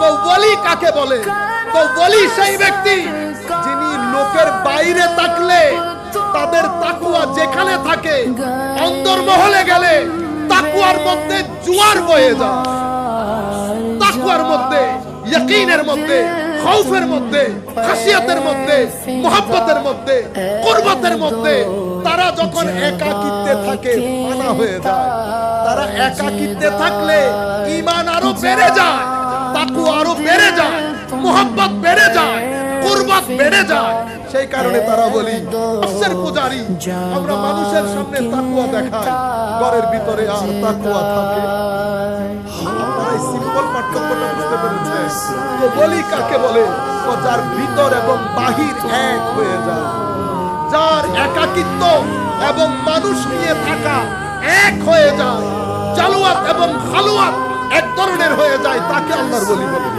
তো ওলি কাকে বলে? তো ওলি সেই ব্যক্তি যিনি লোকের বাইরে থাকলে তাদের তাকওয়া যেখানে থাকে, অন্তর্মহলে গেলে তাকওয়ার মধ্যে জোয়ার বয়ে যায়, তাকওয়ার মধ্যে, ইয়াকিনের মধ্যে, খাউফের মধ্যে, খাশিয়াতের মধ্যে, মুহাব্বতের মধ্যে, কুরবতের মধ্যে তারা যখন একাকিত্বে থাকে ফানা হয়ে যায়। তারা একাকিত্বে থাকলে ঈমান আরো বেড়ে যায়, তাকওয়া আরো বেড়ে যায়, মুহাব্বত বেড়ে যায়, কুরবত বেড়ে যায়। সেই কারণে তারা বলি আফসের পূজারি, আমরা মানুষের সামনে তাকওয়া দেখাই, ঘরের ভিতরে আর তাকওয়া থাকে। আপনারা এই সিম্পল পার্থক্যটা বুঝতে পেরেছেন? তো বলি কাকে বলে? তো যার ভিতর এবং বাহির এক হয়ে যায়, যার একাকিত্ব এবং মানুষ নিয়ে থাকা এক হয়ে যায়, জালওয়াত এবং খালওয়াত এক ধরনের হয়ে যায়, তাকে আল্লাহর ওলি বলে।